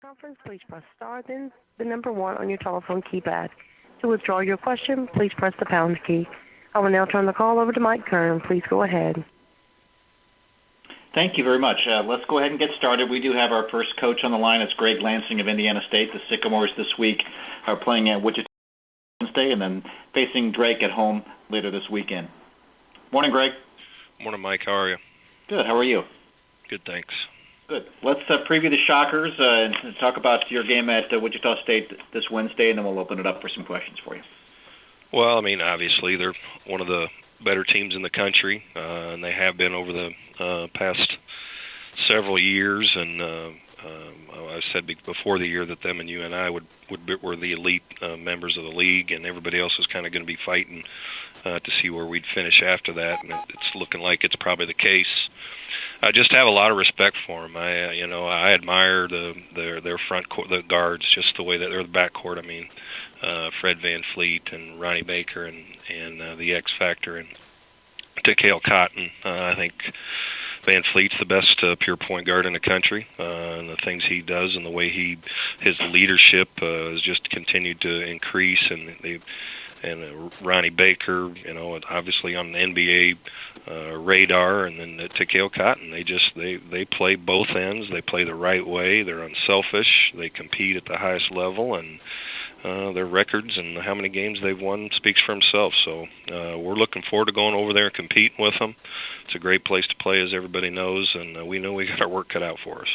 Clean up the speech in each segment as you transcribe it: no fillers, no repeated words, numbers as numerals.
Teleconference, please press star, then the number 1 on your telephone keypad. To withdraw your question, please press the pound key. I will now turn the call over to Mike Kern. Please go ahead. Thank you very much. Let's go ahead and get started. We do have our first coach on the line. It's Greg Lansing of Indiana State. The Sycamores this week are playing at Wichita Wednesday and then facing Drake at home later this weekend. Morning, Greg. Morning, Mike. How are you? Good. How are you? Good, thanks. Good. Let's preview the Shockers and talk about your game at Wichita State this Wednesday, and then we'll open it up for some questions for you. Well, I mean, obviously they're one of the better teams in the country, and they have been over the past several years. And I said before the year that them and UNI were the elite members of the league, and everybody else is kind of going to be fighting to see where we'd finish after that. And it's looking like it's probably the case. I just have a lot of respect for them. I admire their front court, the guards, just the way that they're the back court. I mean, Fred Van Fleet and Ronnie Baker and the X Factor and Takale Cotton. I think Van Fleet's the best pure point guard in the country, and the things he does and the way his leadership has just continued to increase. And Ronnie Baker, obviously on the NBA radar, and then Takale Cotton. They play both ends. They play the right way. They're unselfish. They compete at the highest level, and their records and how many games they've won speaks for himself. So we're looking forward to going over there and competing with them. It's a great place to play, as everybody knows, and we know we got our work cut out for us.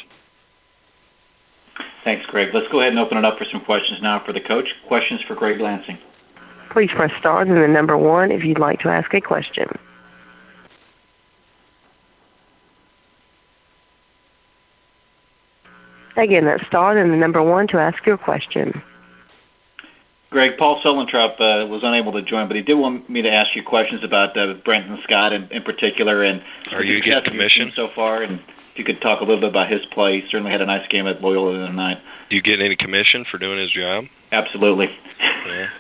Thanks, Greg. Let's go ahead and open it up for some questions now for the coach. Questions for Greg Lansing. Please press star, then the number 1 if you'd like to ask a question. Again, that's star, then the number 1 to ask your question. Greg, Paul Solentrop was unable to join, but he did want me to ask you questions about Brenton Scott in particular. And are you getting commission so far? And if you could talk a little bit about his play. He certainly had a nice game at Loyola the other night. Do you get any commission for doing his job? Absolutely. Yeah.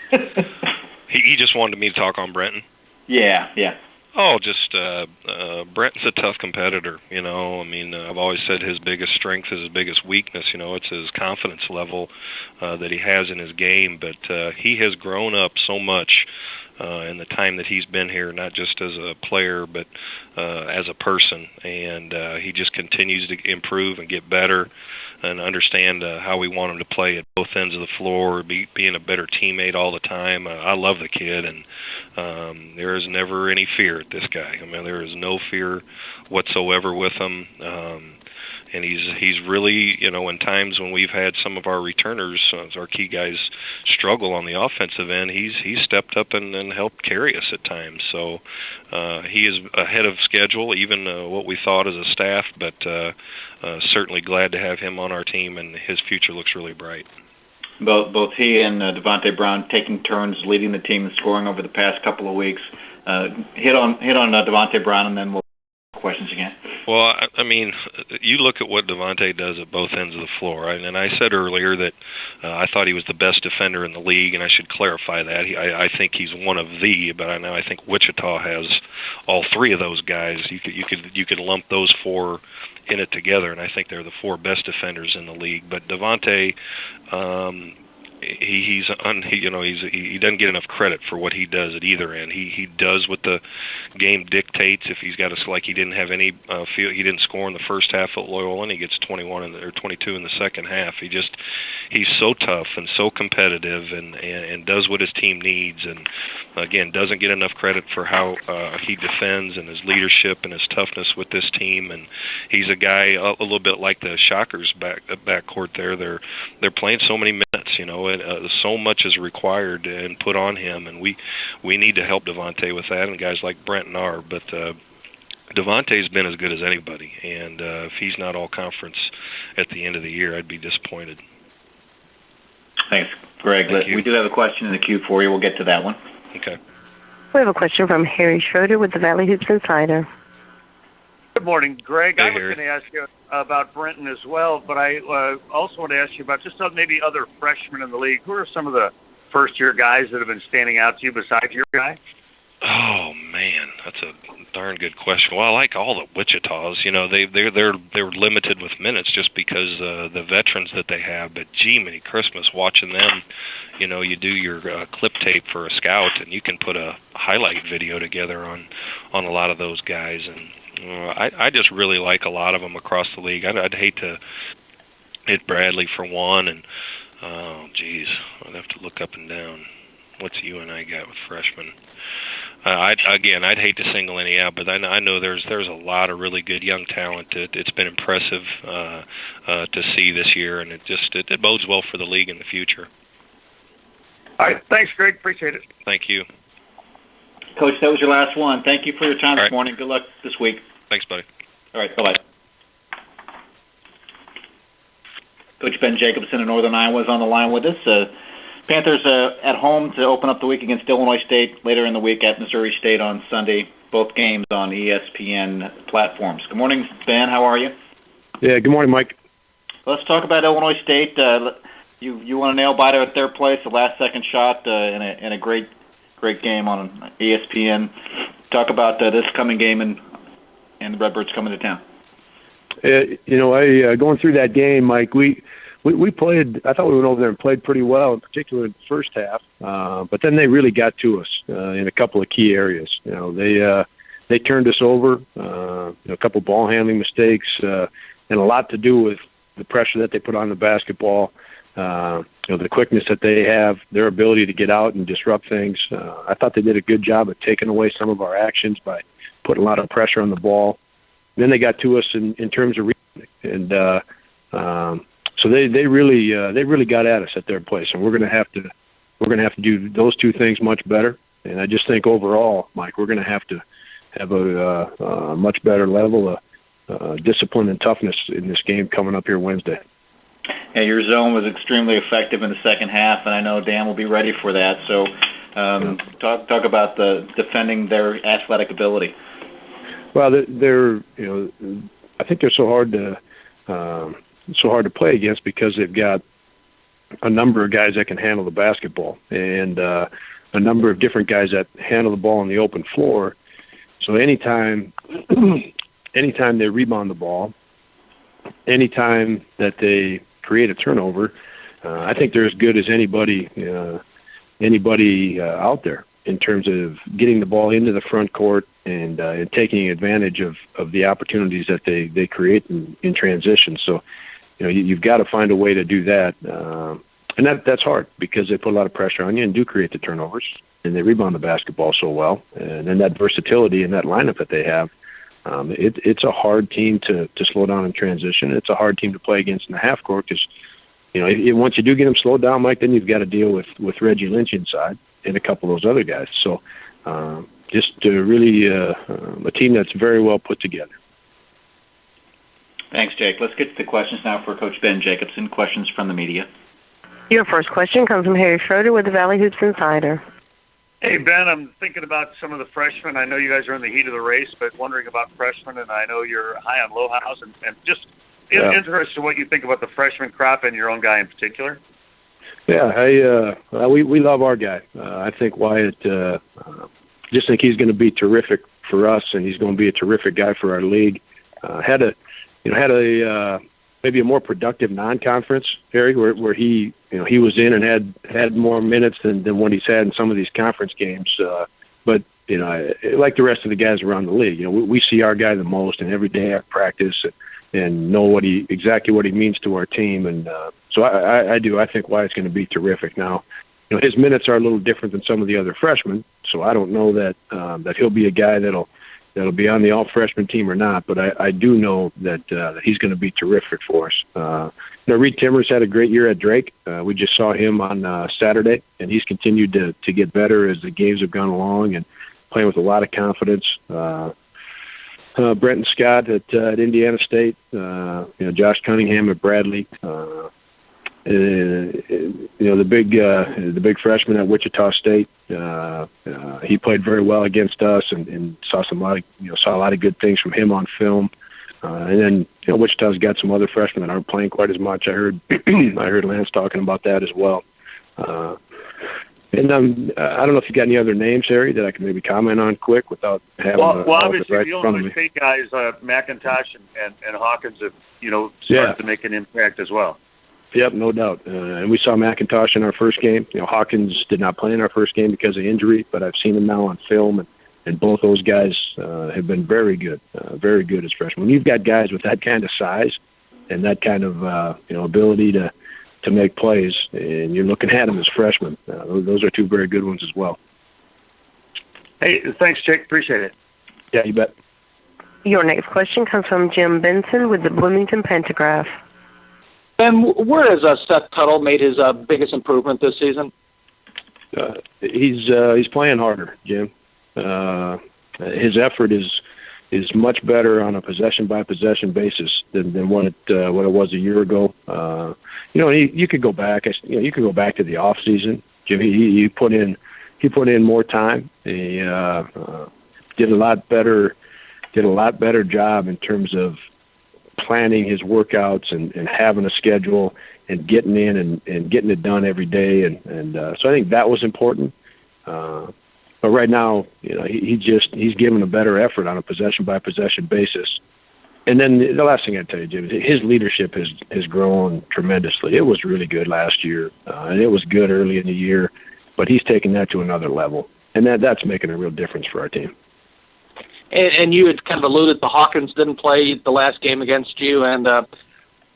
He just wanted me to talk on Brenton. Yeah. Oh, just Brenton's a tough competitor. I mean, I've always said his biggest strength is his biggest weakness. It's his confidence level that he has in his game. But he has grown up so much in the time that he's been here, not just as a player, but as a person. And he just continues to improve and get better and understand how we want him to play at both ends of the floor, being a better teammate all the time. I love the kid, and there is never any fear at this guy. I mean, there is no fear whatsoever with him. And he's really, in times when we've had some of our returners, our key guys, struggle on the offensive end, he's stepped up and helped carry us at times. So he is ahead of schedule, even what we thought as a staff, but certainly glad to have him on our team, and his future looks really bright. Both he and Devontae Brown taking turns leading the team and scoring over the past couple of weeks. Hit on Devontae Brown, and then we'll questions again. Well, I mean, you look at what Devontae does at both ends of the floor, and I said earlier that I thought he was the best defender in the league, and I should clarify that. I think he's one of but I think Wichita has all three of those guys. You could lump those four in it together, and I think they're the four best defenders in the league. But Devontae, he doesn't get enough credit for what he does at either end. He does what the game dictates. If he's got he didn't have any he didn't score in the first half at Loyola, and he gets 21 or 22 in the second half. He's so tough and so competitive, and does what his team needs, and again doesn't get enough credit for how he defends and his leadership and his toughness with this team. And he's a guy a little bit like the Shockers backcourt there. They're playing so many minutes, so much is required and put on him, and we need to help Devontae with that, and guys like Brenton are. But Devontae's been as good as anybody, and if he's not all conference at the end of the year, I'd be disappointed. Thanks, Greg. We do have a question in the queue for you. We'll get to that one. Okay. We have a question from Harry Schroeder with the Valley Hoops Insider. Good morning, Greg. Hey, I was going to ask you about Brenton as well, but I also want to ask you about just maybe other freshmen in the league. Who are some of the first-year guys that have been standing out to you besides your guy? Oh, man. That's a darn good question. Well, I like all the Wichitas. You know, they're limited with minutes just because the veterans that they have. But gee, many Christmas watching them. You know, you do your clip tape for a scout, and you can put a highlight video together on a lot of those guys. And I just really like a lot of them across the league. I'd hate to hit Bradley for one, and oh, geez, I'd have to look up and down. What's UNI got with freshmen? I'd hate to single any out, but I know there's a lot of really good young talent. It's been impressive to see this year, and it bodes well for the league in the future. All right, thanks, Greg. Appreciate it. Thank you, Coach. That was your last one. Thank you for your time All this right. morning. Good luck this week. Thanks, buddy. All right, bye-bye. Coach Ben Jacobson of Northern Iowa is on the line with us. Panthers at home to open up the week against Illinois State, later in the week at Missouri State on Sunday, both games on ESPN platforms. Good morning, Ben. How are you? Yeah, good morning, Mike. Let's talk about Illinois State. You want a nail-biter at their place, the last-second shot in a great game on ESPN. Talk about this coming game and the Redbirds coming to town. Going through that game, Mike, we played. I thought we went over there and played pretty well, in particular in the first half. But then they really got to us in a couple of key areas. You know, they turned us over. A couple ball handling mistakes, and a lot to do with the pressure that they put on the basketball. The quickness that they have, their ability to get out and disrupt things. I thought they did a good job of taking away some of our actions by putting a lot of pressure on the ball. Then they got to us in terms of rebounding, and so they really got at us at their place, and we're going to have to do those two things much better. And I just think overall, Mike, we're going to have a much better level of discipline and toughness in this game coming up here Wednesday. Yeah, your zone was extremely effective in the second half, and I know Dan will be ready for that. So, talk about the defending their athletic ability. Well, I think they're so hard to play against because they've got a number of guys that can handle the basketball and a number of different guys that handle the ball on the open floor. So anytime they rebound the ball, anytime that they create a turnover, I think they're as good as anybody out there in terms of getting the ball into the front court and taking advantage of the opportunities that they create in transition. So, you've got to find a way to do that. And that's hard because they put a lot of pressure on you and do create the turnovers, and they rebound the basketball so well. And then that versatility and that lineup that they have, it's a hard team to slow down in transition. It's a hard team to play against in the half court because, once you do get them slowed down, Mike, then you've got to deal with Reggie Lynch inside and a couple of those other guys. So just really a team that's very well put together. Thanks, Jake. Let's get to the questions now for Coach Ben Jacobson. Questions from the media. Your first question comes from Harry Schroeder with the Valley Hoops Insider. Hey, Ben, I'm thinking about some of the freshmen. I know you guys are in the heat of the race, but wondering about freshmen, and I know you're high on Lohaus, and just interested in what you think about the freshman crop and your own guy in particular. Yeah, we love our guy. I think Wyatt, just think he's going to be terrific for us, and he's going to be a terrific guy for our league. Had a maybe a more productive non-conference, Harry, where he was in and had more minutes than what he's had in some of these conference games. But like the rest of the guys around the league, we see our guy the most, and every day at practice and know exactly what he means to our team. And so I think Wyatt's going to be terrific. Now, his minutes are a little different than some of the other freshmen, so I don't know that he'll be a guy that'll be on the all-freshman team or not, but I do know that he's going to be terrific for us. Reed Timmers had a great year at Drake. We just saw him on Saturday, and he's continued to get better as the games have gone along and playing with a lot of confidence. Brenton Scott at Indiana State, Josh Cunningham at Bradley, the big freshman at Wichita State. He played very well against us and saw a lot of good things from him on film. And then Wichita's got some other freshmen that aren't playing quite as much. I heard Lance talking about that as well. And I don't know if you got any other names, Harry, that I can maybe comment on quick without having well, obviously right the in front of Illinois me. State guys, McIntosh and Hawkins have started to make an impact as well. Yep, no doubt. And we saw McIntosh in our first game. Hawkins did not play in our first game because of injury, but I've seen him now on film, and both those guys have been very good as freshmen. When you've got guys with that kind of size and that kind of ability to make plays, and you're looking at them as freshmen, those are two very good ones as well. Hey, thanks, Jake. Appreciate it. Yeah, you bet. Your next question comes from Jim Benson with the Bloomington Pantograph. Ben, where has Seth Tuttle made his biggest improvement this season? He's playing harder, Jim. His effort is much better on a possession by possession basis than what it was a year ago. You could go back. You could go back to the off season, Jim. He put in more time. He did a lot better job in terms of planning his workouts and having a schedule and getting in and getting it done every day. And so I think that was important. But right now, he's given a better effort on a possession by possession basis. And then the last thing I'd tell you, Jim, is his leadership has grown tremendously. It was really good last year, and it was good early in the year, but he's taken that to another level, and that's making a real difference for our team. And you had kind of alluded to Hawkins didn't play the last game against you, and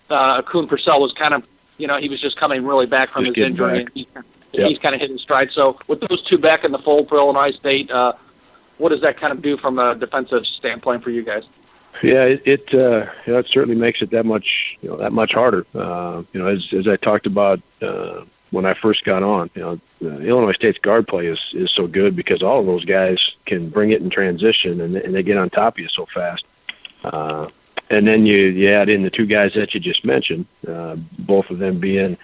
Kuhn Purcell was kind of, he was just coming really back from his injury. He's kind of hit his stride. So with those two back in the fold for Illinois State, what does that kind of do from a defensive standpoint for you guys? Yeah, it certainly makes it that much harder. As I talked about when I first got on, Illinois State's guard play is so good because all of those guys can bring it in transition and they get on top of you so fast. And then you add in the two guys that you just mentioned, both of them being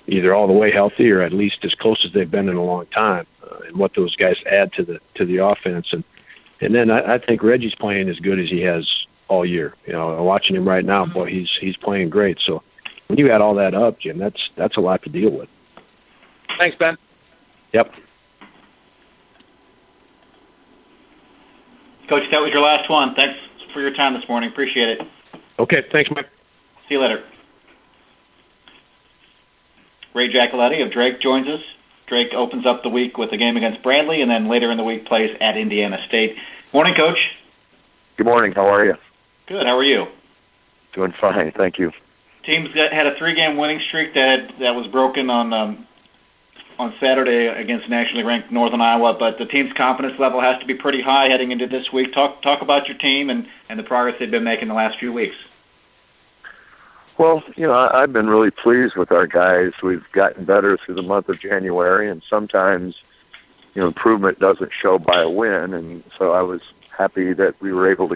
either all the way healthy or at least as close as they've been in a long time, and what those guys add to the offense. And then I think Reggie's playing as good as he has all year. Watching him right now, boy, he's playing great. So when you add all that up, Jim, that's a lot to deal with. Thanks, Ben. Yep. Coach, that was your last one. Thanks for your time this morning. Appreciate it. Okay, thanks, Mike. See you later. Ray Giacoletti of Drake joins us. Drake opens up the week with a game against Bradley, and then later in the week plays at Indiana State. Morning, Coach. Good morning. How are you? Good. How are you? Doing fine, thank you. Teams had a 3-game winning streak that was broken on Saturday against nationally ranked Northern Iowa, but the team's confidence level has to be pretty high heading into this week. Talk about your team and the progress they've been making the last few weeks. Well, I've been really pleased with our guys. We've gotten better through the month of January, and sometimes, improvement doesn't show by a win. And so I was happy that we were able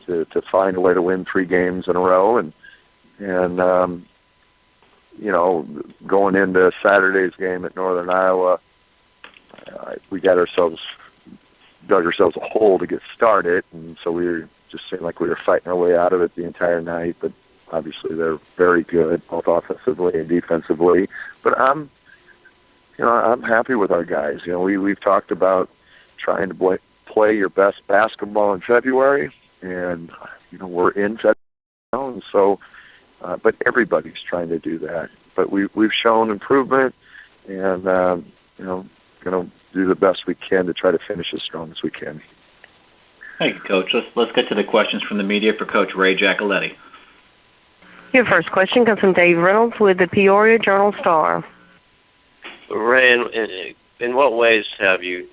to find a way to win 3 games in a row. And going into Saturday's game at Northern Iowa, we dug ourselves a hole to get started, and so we were just seemed like we were fighting our way out of it the entire night. But obviously, they're very good, both offensively and defensively. But I'm happy with our guys. We've talked about trying to play your best basketball in February, and we're in February now, and so. But everybody's trying to do that. But we've shown improvement, and going to do the best we can to try to finish as strong as we can. Thank you, Coach. Let's get to the questions from the media for Coach Ray Giacoletti. Your first question comes from Dave Reynolds with the Peoria Journal-Star. Ray, in what ways have you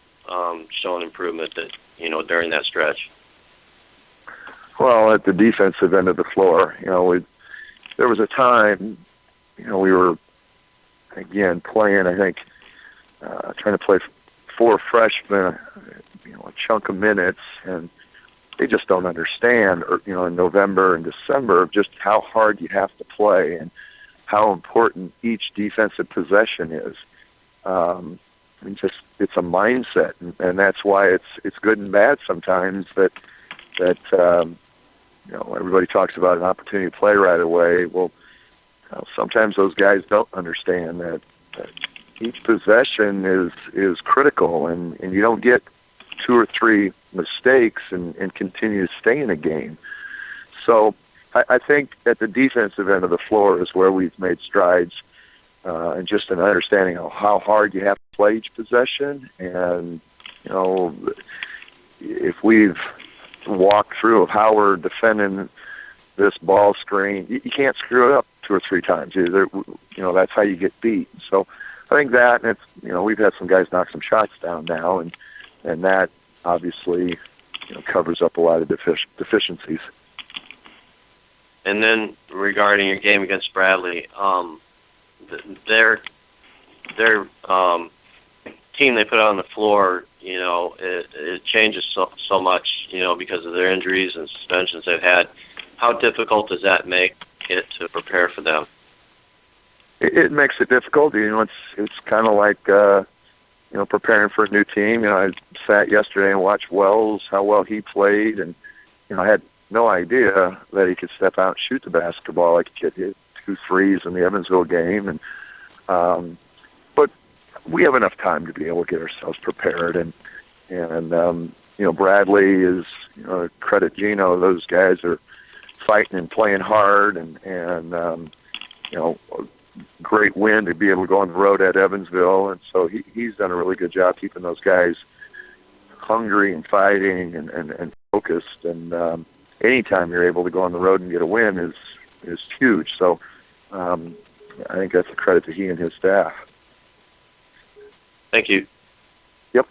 shown improvement during that stretch? Well, at the defensive end of the floor, there was a time, we were, again, playing, I think, trying to play 4 freshmen, a chunk of minutes, and they just don't understand, in November and December, just how hard you have to play and how important each defensive possession is. It's a mindset, and that's why it's good and bad sometimes that everybody talks about an opportunity to play right away. Well, sometimes those guys don't understand that each possession is critical, and you don't get 2 or 3 mistakes and continue to stay in a game. So I think at the defensive end of the floor is where we've made strides, and just an understanding of how hard you have to play each possession. And, if we've walked through of how we're defending this ball screen, you can't screw it up 2 or 3 times. That's how you get beat. So I think that, and it's, we've had some guys knock some shots down now, and that obviously, covers up a lot of deficiencies. And then regarding your game against Bradley, their team they put on the floor, it changes so much, because of their injuries and suspensions they've had. How difficult does that make it to prepare for them? It makes it difficult. It's kind of like preparing for a new team. I sat yesterday and watched Wells, how well he played, and I had no idea that he could step out and shoot the basketball. Like he could hit 2 threes in the Evansville game, and but we have enough time to be able to get ourselves prepared. And Bradley is, credit Gino. Those guys are fighting and playing hard, and great win to be able to go on the road at Evansville, and so he's done a really good job keeping those guys hungry and fighting and focused. And anytime you're able to go on the road and get a win is huge. So I think that's a credit to he and his staff. Thank you. Yep.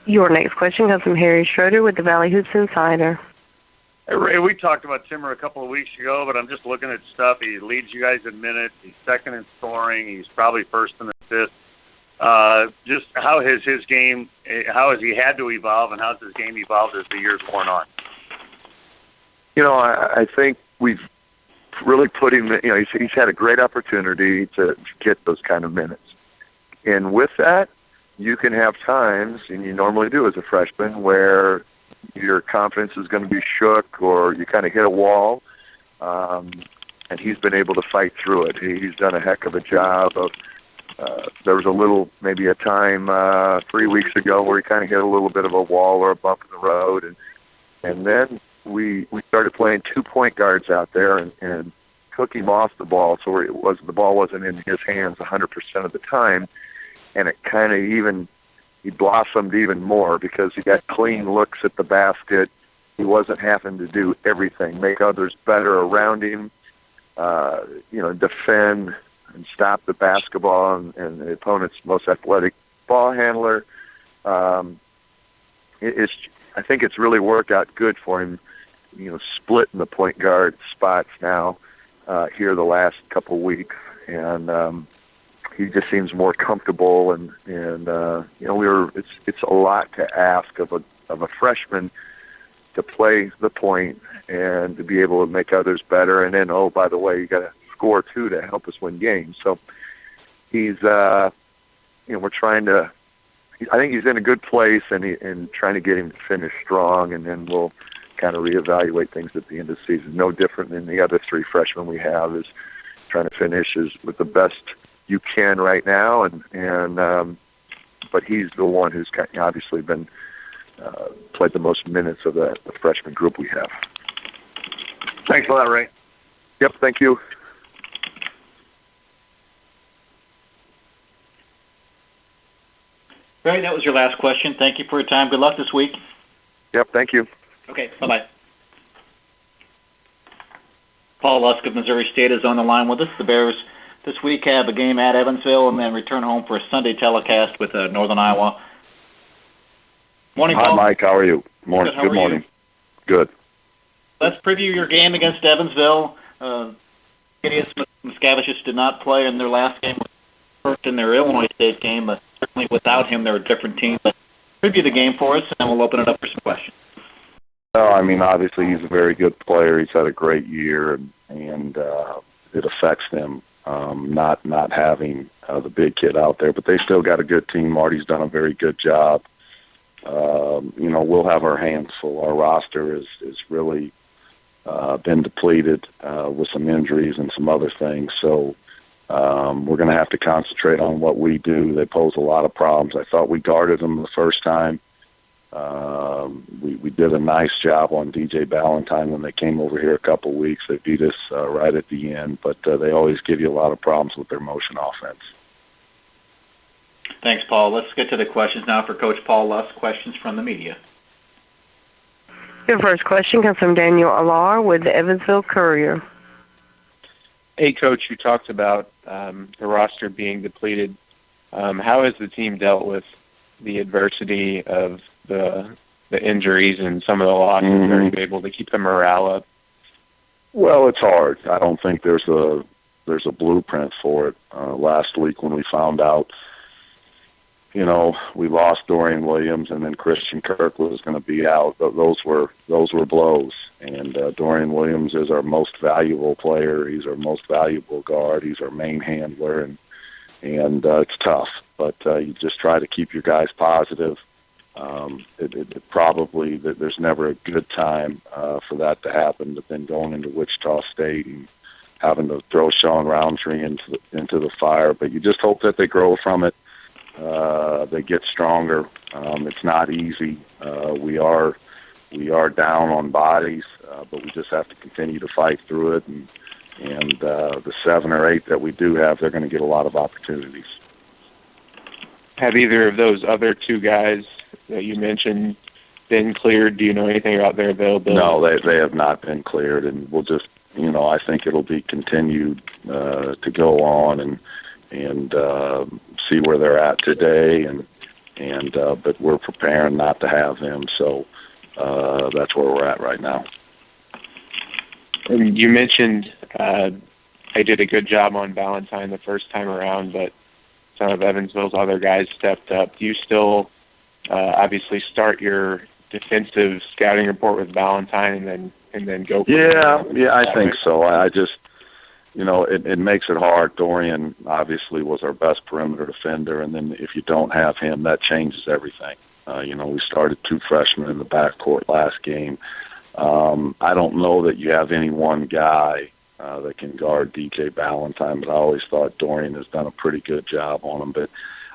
Your next question comes from Harry Schroeder with the Valley Hoops Insider. Hey, Ray, we talked about Timmer a couple of weeks ago, but I'm just looking at stuff. He leads you guys in minutes. He's second in scoring. He's probably first in assists. Just how has his game, how has he had to evolve, and how has his game evolved as the year's worn on? I think we've really put him, he's had a great opportunity to get those kind of minutes. And with that, you can have times, and you normally do as a freshman, where your confidence is going to be shook or you kind of hit a wall, and he's been able to fight through it. He's done a heck of a job of there was maybe a time 3 weeks ago where he kind of hit a little bit of a wall or a bump in the road, and then we started playing 2 point guards out there and took him off the ball, so the ball wasn't in his hands 100% of the time, and it kind of he blossomed even more because he got clean looks at the basket. He wasn't having to do everything, make others better around him, defend and stop the basketball and the opponent's most athletic ball handler. I think it's really worked out good for him, splitting the point guard spots now here the last couple of weeks, and he just seems more comfortable, and it's a lot to ask of a freshman to play the point and to be able to make others better, and then by the way, you got to score too to help us win games. So he's we're trying to. I think he's in a good place, and trying to get him to finish strong, and then we'll kind of reevaluate things at the end of the season. No different than the other 3 freshmen we have, is trying to finish with the best you can right now, and but he's the one who's obviously been played the most minutes of the freshman group we have. Thanks a lot, Ray. Yep, thank you. Ray, that was your last question. Thank you for your time. Good luck this week. Yep, thank you. Okay, bye-bye. Paul Lusk of Missouri State is on the line with us. The Bears this week have a game at Evansville and then return home for a Sunday telecast with Northern Iowa. Morning, Paul. Hi, Mike. How are you? Morning. Good morning. You? Good. Let's preview your game against Evansville. Gideon Miscavige did not play in their last game, first in their Illinois State game, but certainly without him, they're a different team. But preview the game for us, and we'll open it up for some questions. Obviously he's a very good player. He's had a great year, and it affects them not having the big kid out there. But they still got a good team. Marty's done a very good job. We'll have our hands full. Our roster is really been depleted with some injuries and some other things. So We're going to have to concentrate on what we do. They pose a lot of problems. I thought we guarded them the first time. We did a nice job on DJ Ballantyne when they came over here a couple of weeks. They beat us right at the end, but they always give you a lot of problems with their motion offense. Thanks, Paul. Let's get to the questions now for Coach Paul Luss. Questions from the media. Your first question comes from Daniel Alar with the Evansville Courier. Hey, Coach, you talked about the roster being depleted. How has the team dealt with the adversity of the injuries and some of the losses? Are you able to keep the morale up? Well, it's hard. I don't think there's a blueprint for it. Last week when we found out, we lost Dorian Williams and then Christian Kirk was going to be out. Those were blows. And Dorian Williams is our most valuable player. He's our most valuable guard. He's our main handler, and it's tough. But you just try to keep your guys positive. It probably there's never a good time for that to happen. But then going into Wichita State and having to throw Sean Roundtree into the fire, but you just hope that they grow from it. They get stronger. It's not easy. We are down on bodies, but we just have to continue to fight through it. And the 7 or 8 that we do have, they're going to get a lot of opportunities. Have either of those other 2 guys that you mentioned been cleared? Do you know anything about their availability? No, they have not been cleared, and we'll just, I think it'll be continued to go on and see where they're at today, but we're preparing not to have them, so that's where we're at right now. And you mentioned they did a good job on Ballantyne the first time around, but some of Evansville's other guys stepped up. Do you still obviously start your defensive scouting report with Ballantyne and then go? I think so. I just. It makes it hard. Dorian obviously was our best perimeter defender, and then if you don't have him, that changes everything. We started 2 freshmen in the backcourt last game. I don't know that you have any one guy that can guard DJ Ballantyne, but I always thought Dorian has done a pretty good job on him. But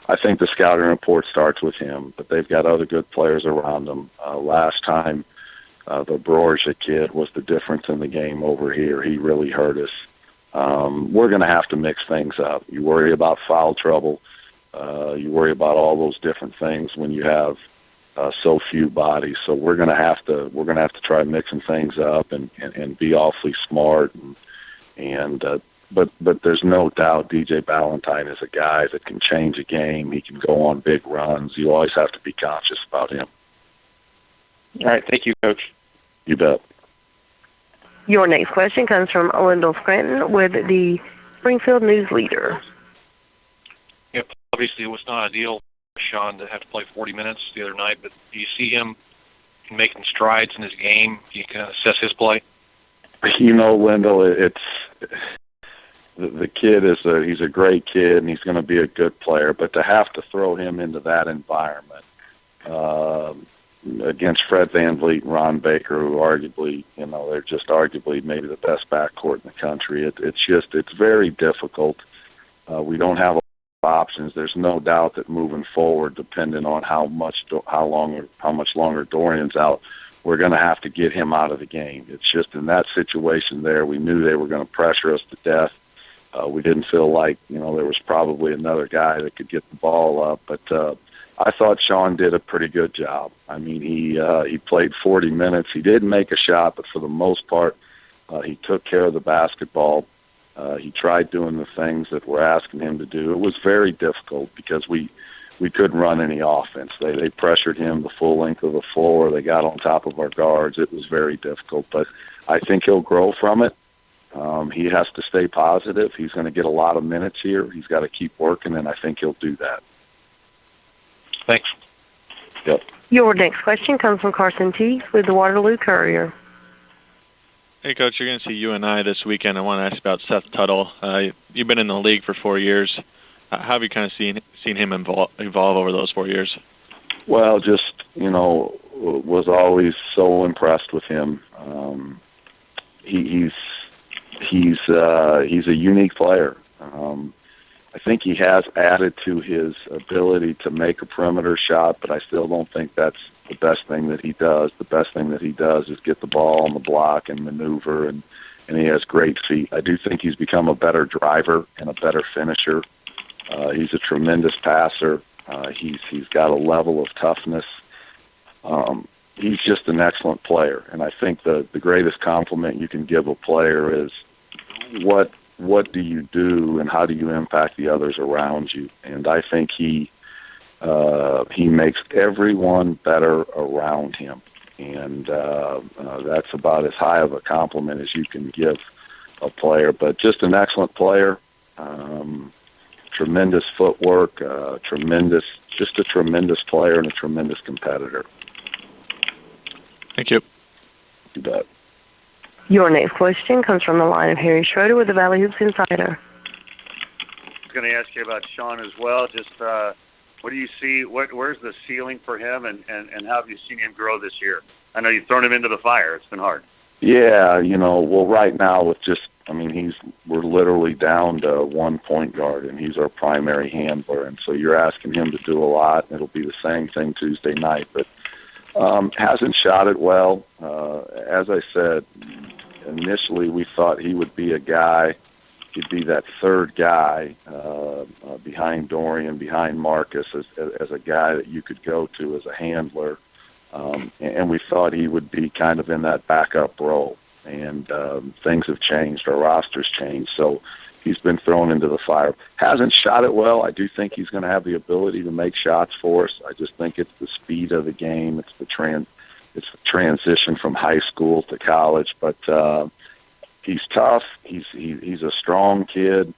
I think the scouting report starts with him, but they've got other good players around them. Last time, the Borgia kid was the difference in the game over here. He really hurt us. We're going to have to mix things up. You worry about foul trouble. You worry about all those different things when you have so few bodies. So we're going to have to try mixing things up and be awfully smart. But there's no doubt DJ Ballantyne is a guy that can change a game. He can go on big runs. You always have to be conscious about him. All right, thank you, Coach. You bet. Your next question comes from Lyndall Scranton with the Springfield News Leader. Yep, obviously it was not ideal for Sean to have to play 40 minutes the other night, but do you see him making strides in his game? You can assess his play? Lyndall, it's the kid he's a great kid and he's going to be a good player, but to have to throw him into that environment against Fred VanVleet and Ron Baker, who arguably, they're just arguably maybe the best backcourt in the country. It's very difficult. We don't have a lot of options. There's no doubt that moving forward, depending on how much longer Dorian's out, we're going to have to get him out of the game. It's just in that situation there, we knew they were going to pressure us to death. We didn't feel like, there was probably another guy that could get the ball up, but I thought Sean did a pretty good job. I mean, he played 40 minutes. He didn't make a shot, but for the most part, he took care of the basketball. He tried doing the things that we're asking him to do. It was very difficult because we couldn't run any offense. They pressured him the full length of the floor. They got on top of our guards. It was very difficult, but I think he'll grow from it. He has to stay positive. He's going to get a lot of minutes here. He's got to keep working, and I think he'll do that. Thanks. Yep. Your next question comes from Carson Teague with the Waterloo Courier. Hey, Coach, you're going to see UNI this weekend. I want to ask about Seth Tuttle. You've been in the league for 4 years. How have you kind of seen him evolve over those 4 years? Well, just, was always so impressed with him. He's a unique player. I think he has added to his ability to make a perimeter shot, but I still don't think that's the best thing that he does. The best thing that he does is get the ball on the block and maneuver, and he has great feet. I do think he's become a better driver and a better finisher. He's a tremendous passer. He's got a level of toughness. He's just an excellent player, and I think the greatest compliment you can give a player is what do you do and how do you impact the others around you? And I think he makes everyone better around him, and that's about as high of a compliment as you can give a player. But just an excellent player, tremendous footwork, just a tremendous player and a tremendous competitor. Thank you. You bet. Your next question comes from the line of Harry Schroeder with the Valley Hoops Insider. I was going to ask you about Sean as well. Just what do you see? Where's the ceiling for him, and how have you seen him grow this year? I know you've thrown him into the fire. It's been hard. Yeah, well, right now with we're literally down to one point guard, and he's our primary handler, and so you're asking him to do a lot. It'll be the same thing Tuesday night, but hasn't shot it well. As I said, initially we thought he would be a guy, he'd be that third guy behind Dorian, behind Marcus, as a guy that you could go to as a handler. And we thought he would be kind of in that backup role. And things have changed. Our roster's changed. So he's been thrown into the fire. Hasn't shot it well. I do think he's going to have the ability to make shots for us. I just think it's the speed of the game. It's the transition from high school to college. But he's tough. He's a strong kid.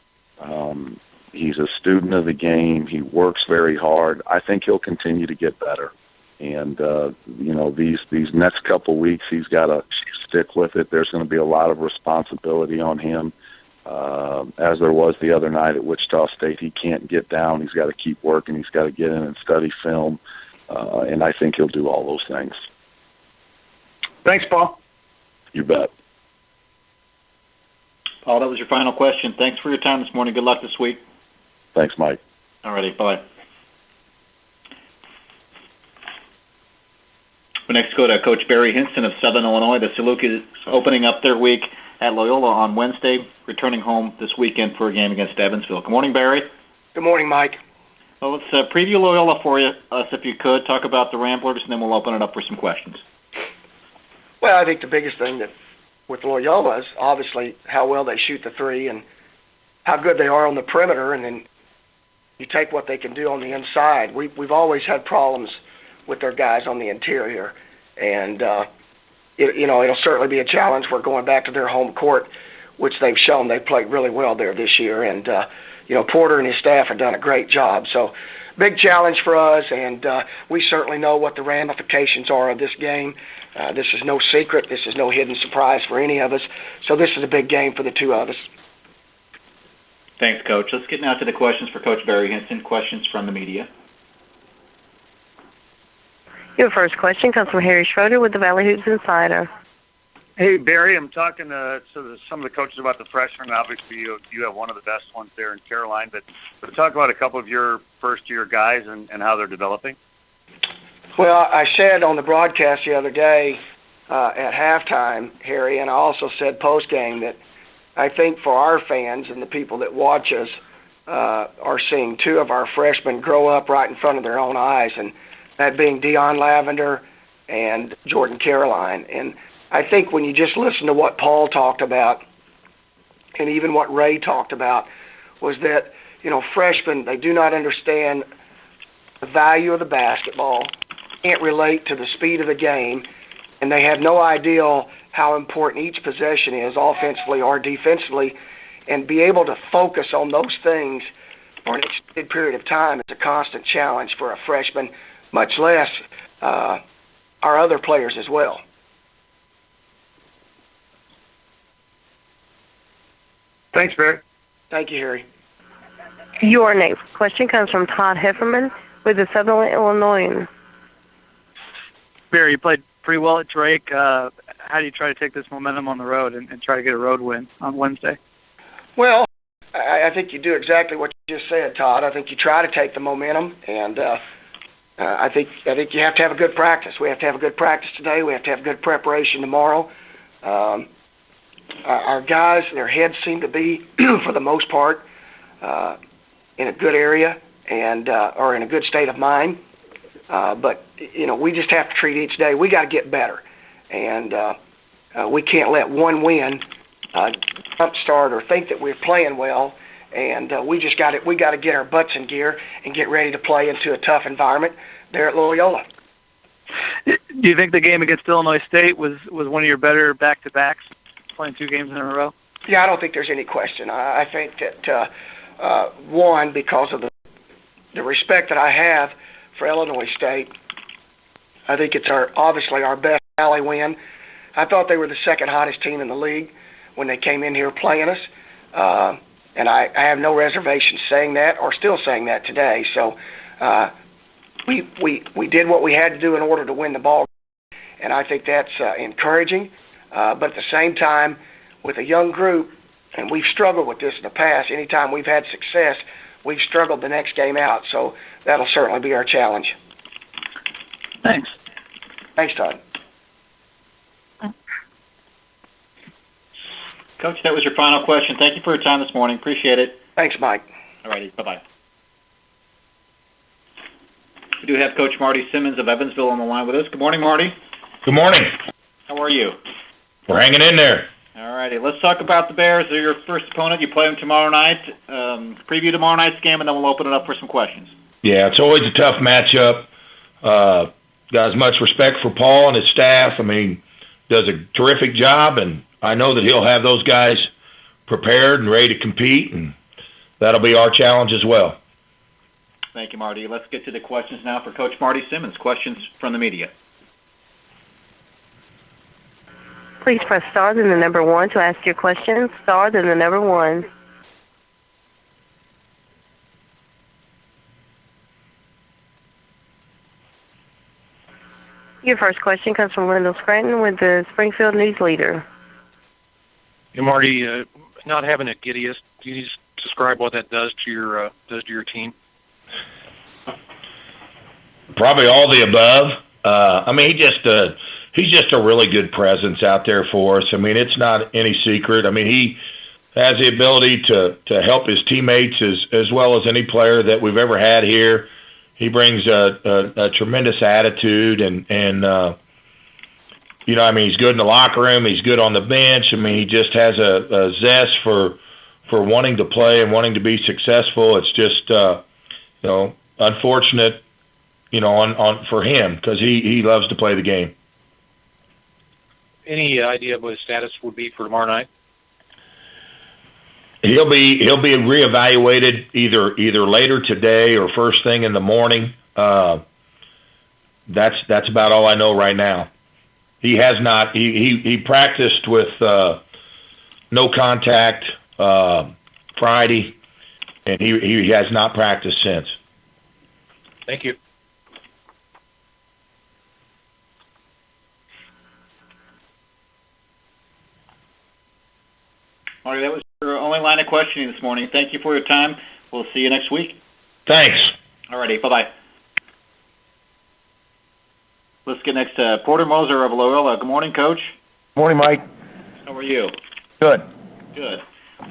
He's a student of the game. He works very hard. I think he'll continue to get better. And, these next couple weeks, he's got to stick with it. There's going to be a lot of responsibility on him. As there was the other night at Wichita State, he can't get down. He's got to keep working. He's got to get in and study film. And I think he'll do all those things. Thanks, Paul. You bet. Paul, that was your final question. Thanks for your time this morning. Good luck this week. Thanks, Mike. All righty. Bye. We next go to Coach Barry Hinson of Southern Illinois. The Salukis opening up their week at Loyola on Wednesday, returning home this weekend for a game against Evansville. Good morning, Barry. Good morning, Mike. Well, let's preview Loyola for us if you could. Talk about the Ramblers, and then we'll open it up for some questions. Well, I think the biggest thing that with Loyola is obviously how well they shoot the three and how good they are on the perimeter, and then you take what they can do on the inside. We've always had problems with their guys on the interior, and it'll certainly be a challenge. We're going back to their home court, which they've shown they played really well there this year, and Porter and his staff have done a great job. So big challenge for us, and we certainly know what the ramifications are of this game. This is no secret. This is no hidden surprise for any of us. So this is a big game for the two of us. Thanks, Coach. Let's get now to the questions for Coach Barry Hinson, questions from the media. Your first question comes from Harry Schroeder with the Valley Hoops Insider. Hey, Barry, I'm talking to some of the coaches about the freshmen. Obviously, you have one of the best ones there in Caroline, but talk about a couple of your first-year guys and how they're developing. Well, I said on the broadcast the other day at halftime, Harry, and I also said post-game that I think for our fans and the people that watch us are seeing two of our freshmen grow up right in front of their own eyes, and that being Dion Lavender and Jordan Caroline. And I think when you just listen to what Paul talked about and even what Ray talked about was that, freshmen, they do not understand the value of the basketball, can't relate to the speed of the game, and they have no idea how important each possession is offensively or defensively, and be able to focus on those things for an extended period of time is a constant challenge for a freshman, much less our other players as well. Thanks, Barry. Thank you, Harry. Your next question comes from Todd Hefferman with the Southern Illinois. Barry, you played pretty well at Drake. How do you try to take this momentum on the road and try to get a road win on Wednesday? Well, I think you do exactly what you just said, Todd. I think you try to take the momentum, and I think you have to have a good practice. We have to have a good practice today. We have to have good preparation tomorrow. Our guys, their heads seem to be, for the most part, in a good area and or in a good state of mind. But we just have to treat each day. We got to get better, and we can't let one win jumpstart or think that we're playing well. And we got to get our butts in gear and get ready to play into a tough environment there at Loyola. Do you think the game against Illinois State was one of your better back-to-backs, playing 2 games in a row? Yeah, I don't think there's any question. I think that one, because of the respect that I have for Illinois State, I think it's obviously our best Valley win. I thought they were the second hottest team in the league when they came in here playing us. And I have no reservations saying that, or still saying that today. So we did what we had to do in order to win the ball, and I think that's encouraging. But at the same time, with a young group, and we've struggled with this in the past, anytime we've had success, we've struggled the next game out. So that'll certainly be our challenge. Thanks. Thanks, Todd. Coach, that was your final question. Thank you for your time this morning. Appreciate it. Thanks, Mike. All righty. Bye-bye. We do have Coach Marty Simmons of Evansville on the line with us. Good morning, Marty. Good morning. How are you? We're hanging in there. All righty. Let's talk about the Bears. They're your first opponent. You play them tomorrow night. Preview tomorrow night's game, and then we'll open it up for some questions. Yeah, it's always a tough matchup. Got as much respect for Paul and his staff. I mean, does a terrific job, and I know that he'll have those guys prepared and ready to compete, and that'll be our challenge as well. Thank you, Marty. Let's get to the questions now for Coach Marty Simmons. Questions from the media. Please press star then the number 1 to ask your question. Star then the number 1. Your first question comes from Lyndall Scranton with the Springfield News Leader. Hey, Marty, not having a Gideus, can you just describe what that does to your team? Probably all the above. I mean, he's just a really good presence out there for us. I mean, it's not any secret. I mean, he has the ability to help his teammates as well as any player that we've ever had here. He brings a tremendous attitude, and I mean, he's good in the locker room. He's good on the bench. I mean, he just has a zest for wanting to play and wanting to be successful. It's just unfortunate, on for him because he loves to play the game. Any idea what his status would be for tomorrow night? He'll be reevaluated either later today or first thing in the morning. That's about all I know right now. He has not. He practiced with no contact Friday, and he has not practiced since. Thank you. Marty, that was your only line of questioning this morning. Thank you for your time. We'll see you next week. Thanks. All righty. Bye-bye. Let's get next to Porter Moser of Loyola. Good morning, Coach. Morning, Mike. How are you? Good. Good.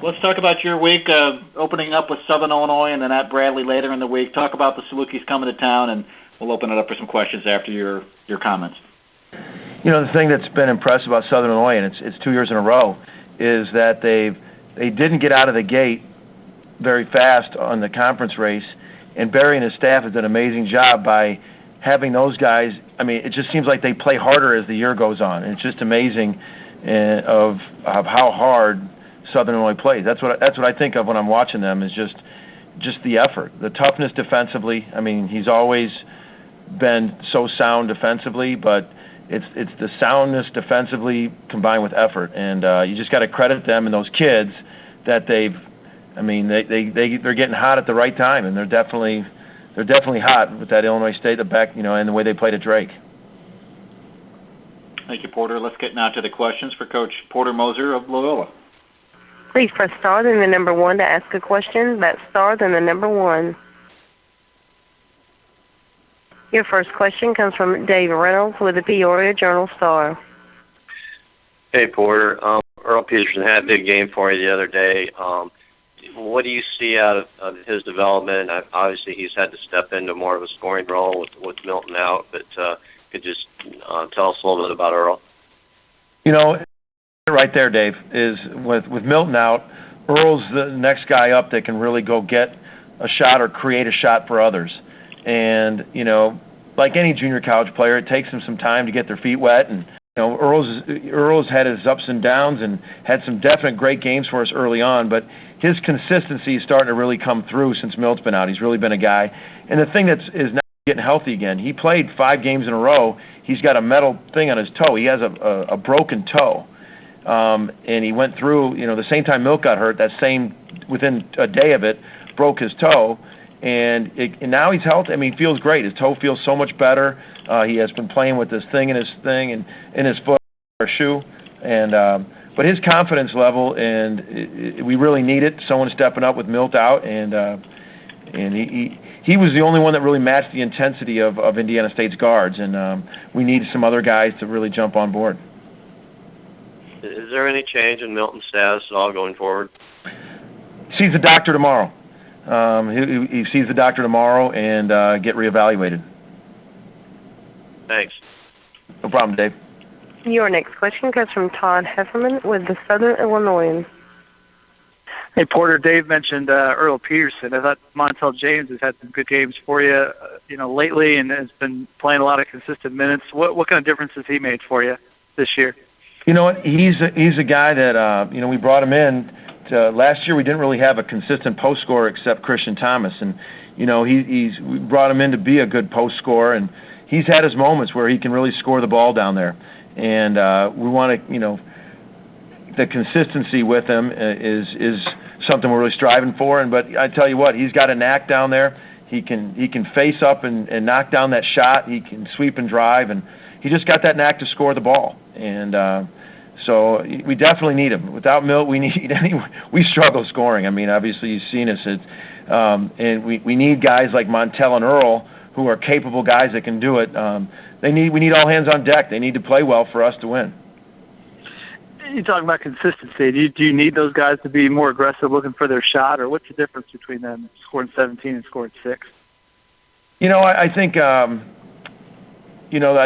Let's talk about your week, opening up with Southern Illinois and then at Bradley later in the week. Talk about the Salukis coming to town, and we'll open it up for some questions after your comments. The thing that's been impressive about Southern Illinois, and it's 2 years in a row, is that they didn't get out of the gate very fast on the conference race, and Barry and his staff have done an amazing job by having those guys. I mean, it just seems like they play harder as the year goes on, and it's just amazing of how hard Southern Illinois plays. That's what I think of when I'm watching them, is just the effort, the toughness defensively. I mean, he's always been so sound defensively, but it's the soundness defensively combined with effort, and you just got to credit them and those kids that they're getting hot at the right time, and they're definitely hot with that Illinois State back, and the way they played at Drake. Thank you, Porter. Let's get now to the questions for Coach Porter Moser of Loyola. Please press star then the number 1 to ask a question. That's star then the number 1. Your first question comes from Dave Reynolds with the Peoria Journal-Star. Hey, Porter. Earl Peterson had a big game for you the other day. What do you see out of his development? Obviously, he's had to step into more of a scoring role with Milton out, but could just tell us a little bit about Earl? Right there, Dave, is with Milton out, Earl's the next guy up that can really go get a shot or create a shot for others. And, like any junior college player, it takes them some time to get their feet wet. And, Earl's had his ups and downs and had some definite great games for us early on, but his consistency is starting to really come through since Milt's been out. He's really been a guy. And the thing is now getting healthy again. He played 5 games in a row. He's got a metal thing on his toe. He has a broken toe. And he went through, the same time Milt got hurt, within a day of it, broke his toe. And now he's healthy. I mean, he feels great. His toe feels so much better. He has been playing with this thing in his foot or shoe. And but his confidence level, and we really need it. Someone stepping up with Milt out, and he was the only one that really matched the intensity of Indiana State's guards. And we need some other guys to really jump on board. Is there any change in Milton's status at all going forward? Sees the doctor tomorrow. He sees the doctor tomorrow and get reevaluated. Thanks. No problem, Dave. Your next question comes from Todd Hefferman with the Southern Illinoisans. Hey, Porter, Dave mentioned Earl Peterson. I thought Montel James has had some good games for you, lately, and has been playing a lot of consistent minutes. What kind of difference has he made for you this year? You know what? He's a guy that we brought him in. Last year we didn't really have a consistent post scorer except Christian Thomas, and we brought him in to be a good post scorer, and he's had his moments where he can really score the ball down there, and we want to the consistency with him is something we're really striving for. But I tell you what, he's got a knack down there. He can face up and knock down that shot. He can sweep and drive, and he just got that knack to score the ball. And so we definitely need him. Without Milt, we struggle scoring. I mean, obviously you've seen us. And we need guys like Montel and Earl who are capable guys that can do it. We need all hands on deck. They need to play well for us to win. You talking about consistency. Do you need those guys to be more aggressive, looking for their shot, or what's the difference between them scoring 17 and scoring 6? I think I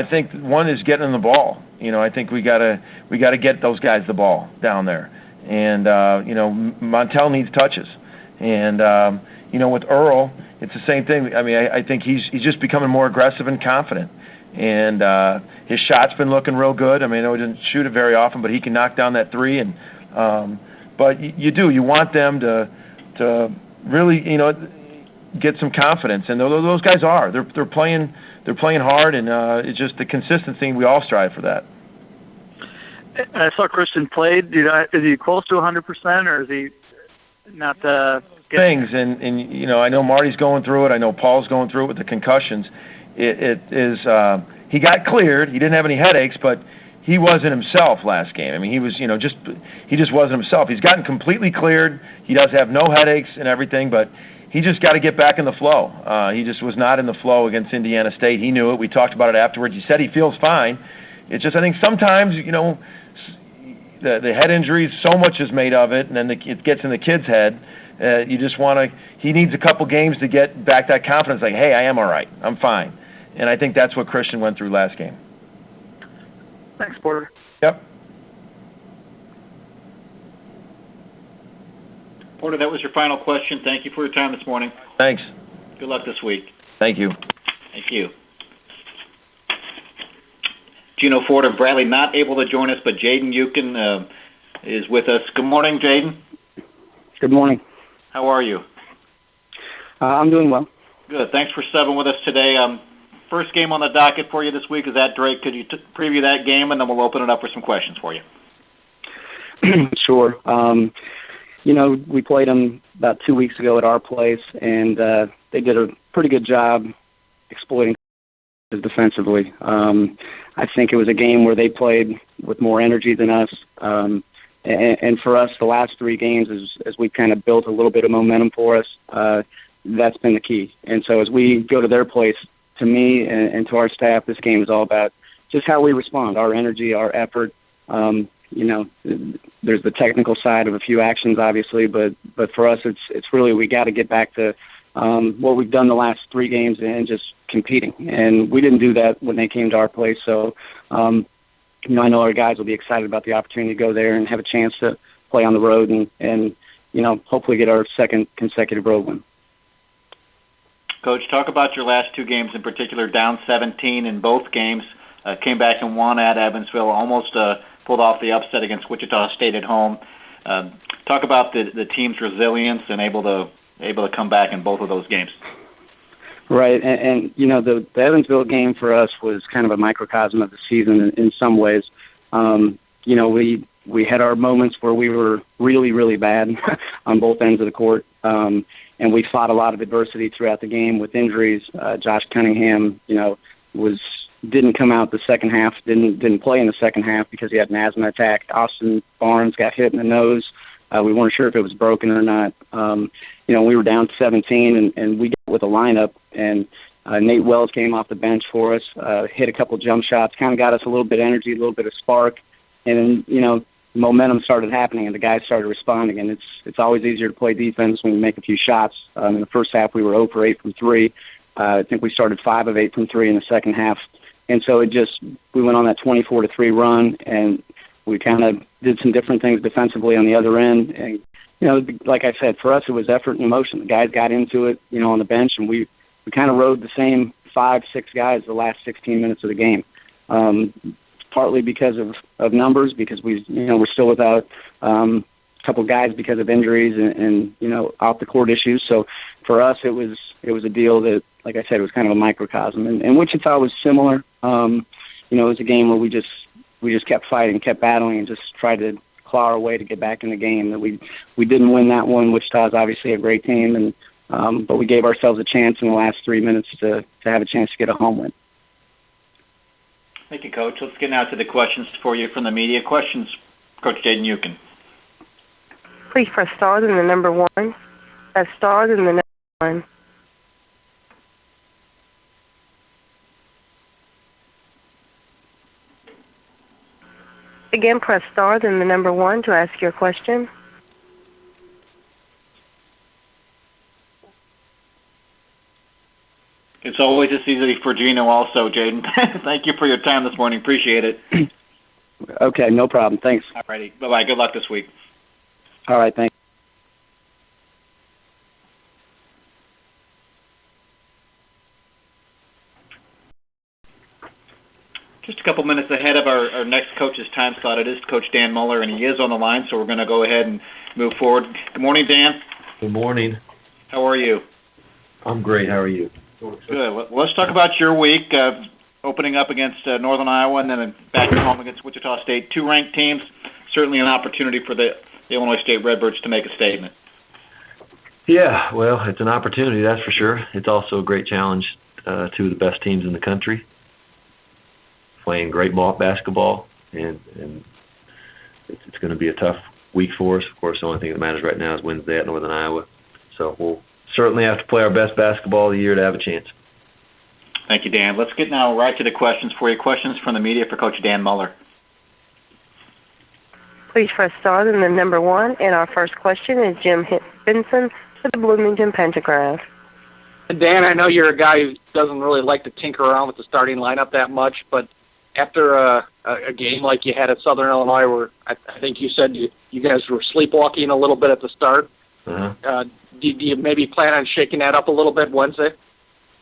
think one is getting the ball. I think we gotta get those guys the ball down there, and Montel needs touches, and with Earl, it's the same thing. I mean, I think he's just becoming more aggressive and confident, and his shot's been looking real good. I mean, I know he didn't shoot it very often, but he can knock down that three, and but you want them to really get some confidence, and those guys are they're playing hard, and it's just the consistency. We all strive for that. I saw Christian played. Is he close to 100%, or is he not? Things, and I know Marty's going through it. I know Paul's going through it with the concussions. It is he got cleared. He didn't have any headaches, but he wasn't himself last game. I mean, he was he just wasn't himself. He's gotten completely cleared. He does have no headaches and everything, but he just got to get back in the flow. He just was not in the flow against Indiana State. He knew it. We talked about it afterwards. He said he feels fine. It's just I think sometimes the head injuries, so much is made of it, and then it gets in the kid's head. You just want to. He needs a couple games to get back that confidence. Like, hey, I am all right. I'm fine. And I think that's what Christian went through last game. Thanks, Porter. Yep. Porter, that was your final question. Thank you for your time this morning. Thanks. Good luck this week. Thank you. Thank you. Gino Ford of Bradley not able to join us, but Jaden Euchen is with us. Good morning, Jaden. Good morning. How are you? I'm doing well. Good. Thanks for subbing with us today. First game on the docket for you this week is at Drake. Could you preview that game, and then we'll open it up for some questions for you? Sure. We played them about 2 weeks ago at our place, and they did a pretty good job exploiting defensively. I think it was a game where they played with more energy than us. And for us, the last 3 games, as we've kind of built a little bit of momentum for us, that's been the key. And so as we go to their place, to me and to our staff, this game is all about just how we respond, our energy, our effort. There's the technical side of a few actions, obviously, but for us, it's really we got to get back to what we've done the last 3 games and just competing. And we didn't do that when they came to our place. So, I know our guys will be excited about the opportunity to go there and have a chance to play on the road and hopefully get our second consecutive road win. Coach, talk about your last 2 games in particular, down 17 in both games, came back and won at Evansville, almost pulled off the upset against Wichita State at home. Talk about the team's resilience and able to come back in both of those games. Right, and the Evansville game for us was kind of a microcosm of the season in some ways. We had our moments where we were really, really bad on both ends of the court, and we fought a lot of adversity throughout the game with injuries. Josh Cunningham, didn't come out the second half, didn't play in the second half because he had an asthma attack. Austin Barnes got hit in the nose. We weren't sure if it was broken or not. We were down 17, and we got with a lineup, and Nate Wells came off the bench for us, hit a couple jump shots, kind of got us a little bit of energy, a little bit of spark, and then, momentum started happening, and the guys started responding, and it's always easier to play defense when you make a few shots. In the first half, we were 0 for 8 from 3. I think we started 5 of 8 from 3 in the second half, and so we went on that 24-3 run, and we kind of did some different things defensively on the other end. And, like I said, for us, it was effort and emotion. The guys got into it, on the bench, and we kind of rode the same 5-6 guys the last 16 minutes of the game. Partly because of numbers, because we're still without a couple guys because of injuries and off the court issues. So for us, it was a deal that, like I said, it was kind of a microcosm. And Wichita was similar. It was a game where we just kept fighting, kept battling, and just tried to claw our way to get back in the game. That we didn't win that one. Wichita is obviously a great team, and but we gave ourselves a chance in the last 3 minutes to have a chance to get a home win. Thank you, Coach. Let's get now to the questions for you from the media. Questions, Coach Jaden Euchen. Please press star then the number 1. Press star then the number 1. Again, press star then the number 1 to ask your question. It's always this easy for Gino also, Jaden. Thank you for your time this morning. Appreciate it. Okay, no problem. Thanks. All righty. Bye-bye. Good luck this week. All right, thanks. Just a couple minutes ahead of our next coach's time slot. It is Coach Dan Muller, and he is on the line, so we're going to go ahead and move forward. Good morning, Dan. Good morning. How are you? I'm great. How are you? Good. Let's talk about your week, opening up against Northern Iowa and then back at home against Wichita State. 2 ranked teams, certainly an opportunity for the Illinois State Redbirds to make a statement. Yeah, well, it's an opportunity, that's for sure. It's also a great challenge to the best teams in the country, playing great basketball, and it's going to be a tough week for us. Of course, the only thing that matters right now is Wednesday at Northern Iowa. So we'll certainly have to play our best basketball of the year to have a chance. Thank you, Dan. Let's get now right to the questions for you. Questions from the media for Coach Dan Muller. Please press star then the number 1. And our first question is Jim Benson for the Bloomington Pentagraph. Dan, I know you're a guy who doesn't really like to tinker around with the starting lineup that much, but after a game like you had at Southern Illinois, where I think you said you guys were sleepwalking a little bit at the start, do you maybe plan on shaking that up a little bit Wednesday?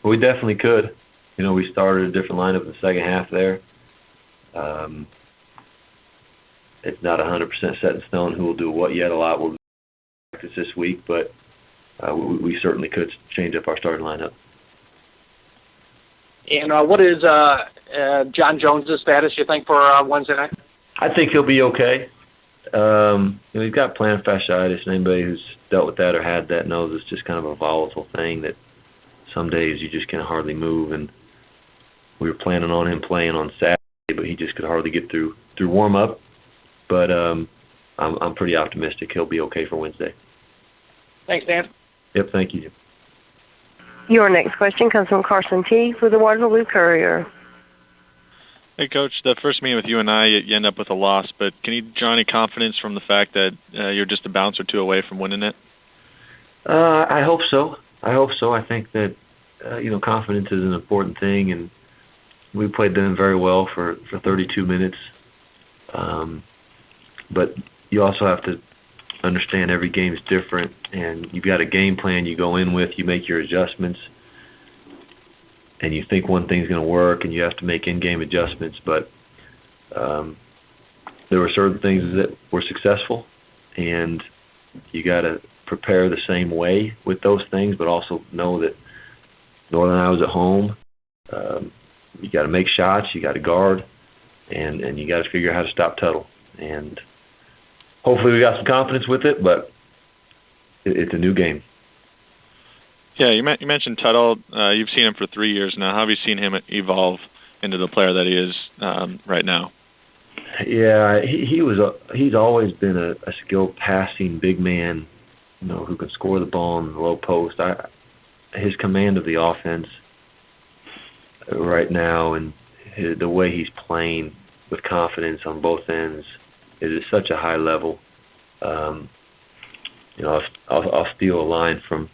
Well, we definitely could. We started a different lineup in the second half there. It's not 100% set in stone who will do what yet. A lot will practice this week, but we certainly could change up our starting lineup. And what is John Jones' status, you think, for Wednesday night? I think he'll be okay. He's got plantar fasciitis, and anybody who's dealt with that or had that knows it's just kind of a volatile thing that some days you just can hardly move. And we were planning on him playing on Saturday, but he just could hardly get through warm-up. But I'm pretty optimistic he'll be okay for Wednesday. Thanks, Dan. Yep, thank you. Your next question comes from Carson T. with the Waterloo Courier. Hey, Coach. The first meeting with you and you end up with a loss, but can you draw any confidence from the fact that you're just a bounce or two away from winning it? I hope so. I think that confidence is an important thing, and we played them very well for 32 minutes. But you also have to understand every game is different, and you've got a game plan you go in with, you make your adjustments, and you think one thing's going to work, and you have to make in-game adjustments. But there were certain things that were successful, and you got to prepare the same way with those things, but also know that Northern Iowa's at home. You got to make shots, you got to guard, and you got to figure out how to stop Tuttle. And hopefully we got some confidence with it, but it's a new game. Yeah, you mentioned Tuttle. You've seen him for 3 years now. How have you seen him evolve into the player that he is right now? Yeah, he's always been a skilled passing big man, who can score the ball in the low post. His command of the offense right now and the way he's playing with confidence on both ends is at such a high level. I'll steal a line from.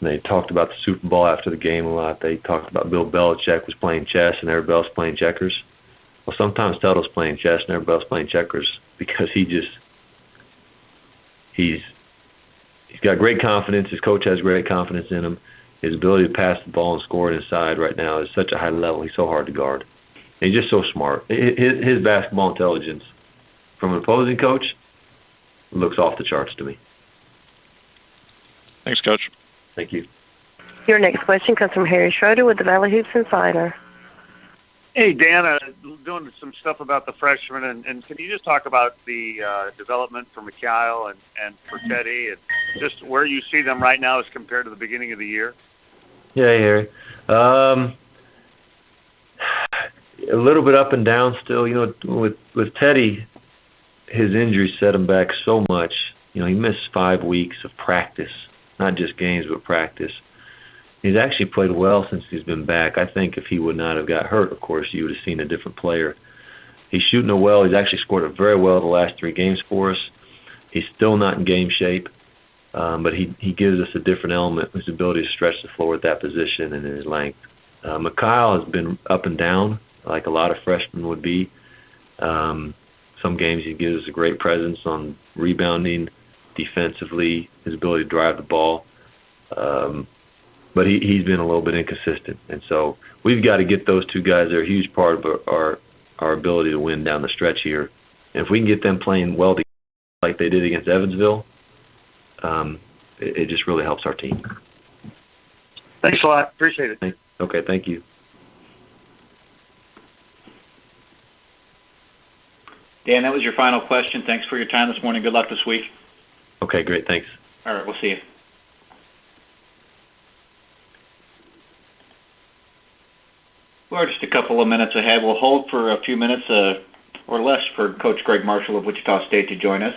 They talked about the Super Bowl after the game a lot. They talked about Bill Belichick was playing chess and everybody else playing checkers. Well, sometimes Tuttle's playing chess and everybody else playing checkers because he's got great confidence. His coach has great confidence in him. His ability to pass the ball and score it inside right now is such a high level. He's so hard to guard. And he's just so smart. His basketball intelligence from an opposing coach looks off the charts to me. Thanks, Coach. Thank you. Your next question comes from Harry Schroeder with the Valley Hoops Insider. Hey, Dan, doing some stuff about the freshmen, and can you just talk about the development for Mikhail and for Teddy, and just where you see them right now as compared to the beginning of the year? Yeah, Harry. A little bit up and down still. With Teddy, his injury set him back so much. He missed 5 weeks of practice, not just games, but practice. He's actually played well since he's been back. I think if he would not have got hurt, of course, you would have seen a different player. He's shooting it well. He's actually scored it very well the last 3 games for us. He's still not in game shape, but he gives us a different element, his ability to stretch the floor at that position and his length. Mikhail has been up and down, like a lot of freshmen would be. Some games he gives us a great presence on rebounding, defensively, his ability to drive the ball. But he's been a little bit inconsistent. And so we've got to get those 2 guys. They're a huge part of our ability to win down the stretch here. And if we can get them playing well together like they did against Evansville, it just really helps our team. Thanks a lot. Appreciate it. Okay, thank you. Dan, that was your final question. Thanks for your time this morning. Good luck this week. Okay, great. Thanks. All right, we'll see you. We're just a couple of minutes ahead. We'll hold for a few minutes or less for Coach Greg Marshall of Wichita State to join us.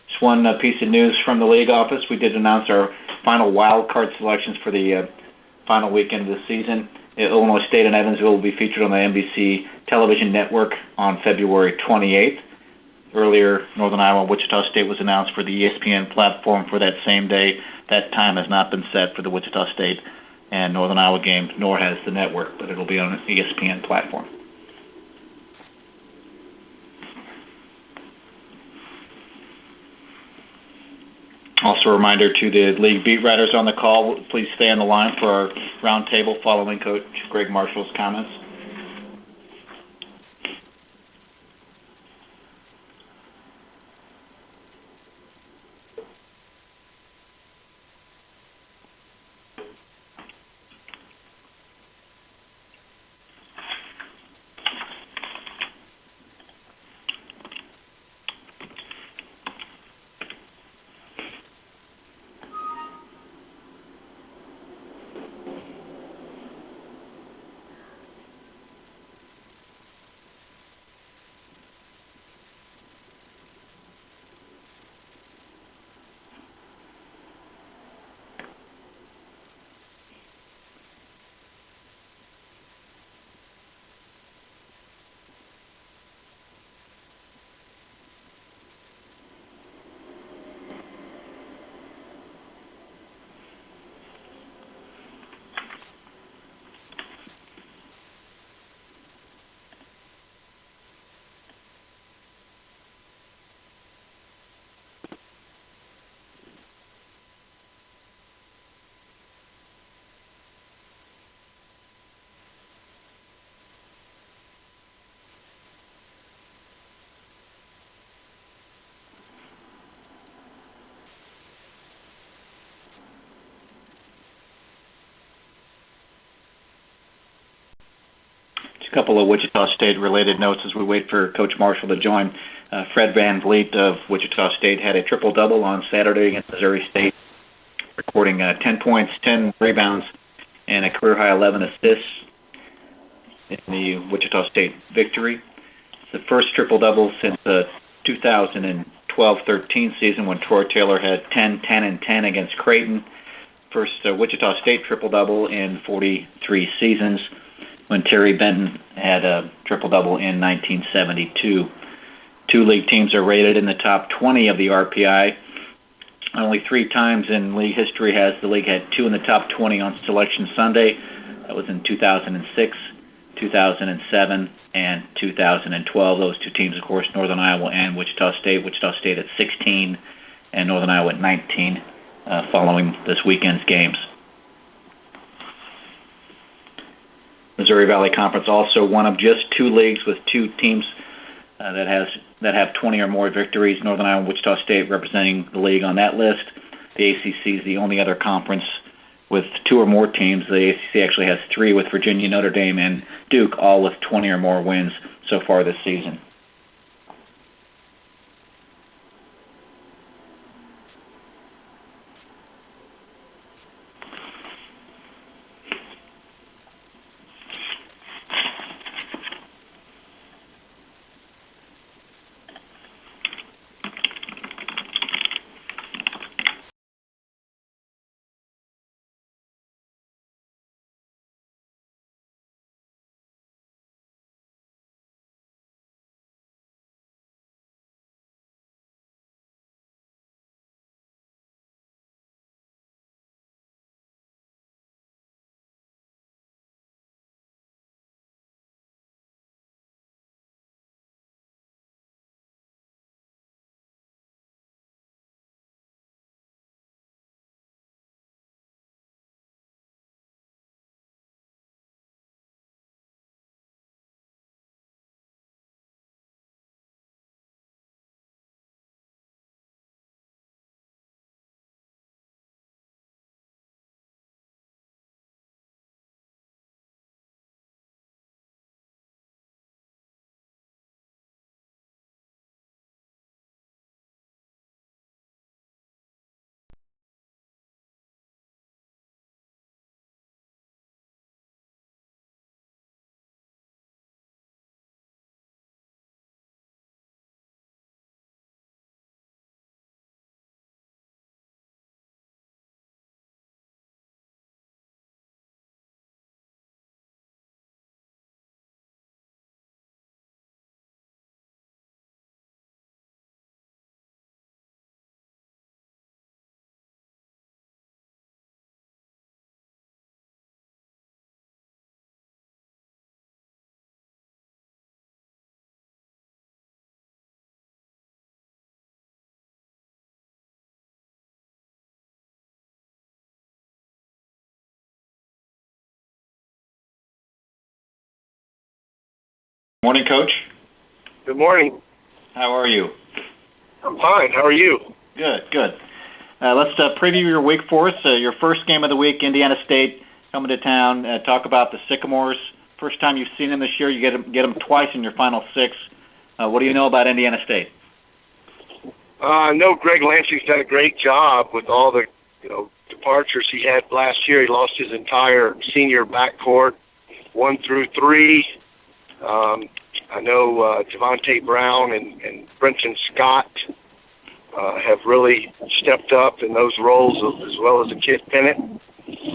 Just one piece of news from the league office. We did announce our final wild card selections for the final weekend of the season. Illinois State and Evansville will be featured on the NBC television network on February 28th. Earlier, Northern Iowa and Wichita State was announced for the ESPN platform for that same day. That time has not been set for the Wichita State and Northern Iowa game, nor has the network, but it'll be on an ESPN platform. Also a reminder to the league beat writers on the call, please stay on the line for our roundtable following Coach Greg Marshall's comments. couple of Wichita State-related notes as we wait for Coach Marshall to join. Fred Van Vliet of Wichita State had a triple-double on Saturday against Missouri State, recording 10 points, 10 rebounds, and a career-high 11 assists in the Wichita State victory. It's the first triple-double since the 2012-13 season when Troy Taylor had 10, 10, and 10 against Creighton. First Wichita State triple-double in 43 seasons when Terry Benton had a triple-double in 1972. Two league teams are rated in the top 20 of the RPI. Only 3 times in league history has the league had 2 in the top 20 on Selection Sunday. That was in 2006, 2007, and 2012. Those 2 teams, of course, Northern Iowa and Wichita State. Wichita State at 16 and Northern Iowa at 19 following this weekend's games. Missouri Valley Conference also one of just 2 leagues with 2 teams that have 20 or more victories. Northern Iowa and Wichita State representing the league on that list. The ACC is the only other conference with 2 or more teams. The ACC actually has 3 with Virginia, Notre Dame, and Duke, all with 20 or more wins so far this season. Morning, Coach. Good morning. How are you? I'm fine. How are you? Good, good. Let's preview your week for us. Your first game of the week, Indiana State coming to town. Talk about the Sycamores. First time you've seen them this year. You get them twice in your final 6. What do you know about Indiana State? I know Greg Lansing's done a great job with all the departures he had last year. He lost his entire senior backcourt, 1 through 3. I know Javonte Brown and Brenton Scott have really stepped up in those roles, as well as the kid Bennett.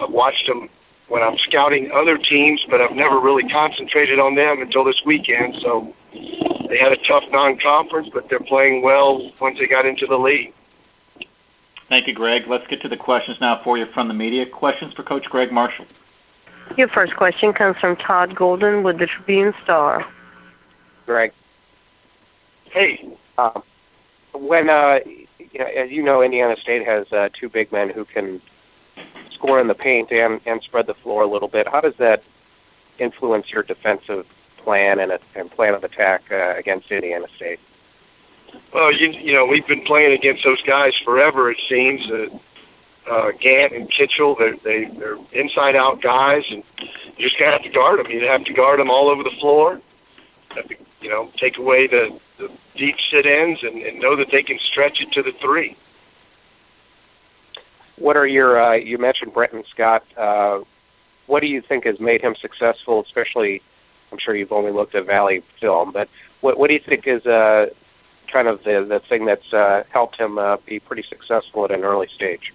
I've watched them when I'm scouting other teams, but I've never really concentrated on them until this weekend. So they had a tough non-conference, but they're playing well once they got into the league. Thank you, Greg. Let's get to the questions now for you from the media. Questions for Coach Greg Marshall. Your first question comes from Todd Golden with the Tribune-Star. Greg. Hey. When as you know, Indiana State has 2 big men who can score in the paint and spread the floor a little bit. How does that influence your defensive plan and plan of attack against Indiana State? Well, we've been playing against those guys forever, it seems. Gant and Kitchell, they're inside-out guys, and you're just gonna have to guard him. You have to guard him all over the floor. Have to, take away the deep sit-ins and know that they can stretch it to the three. What are your, you mentioned Brenton Scott, what do you think has made him successful, especially, I'm sure you've only looked at Valley film, but what do you think is kind of the thing that's helped him be pretty successful at an early stage?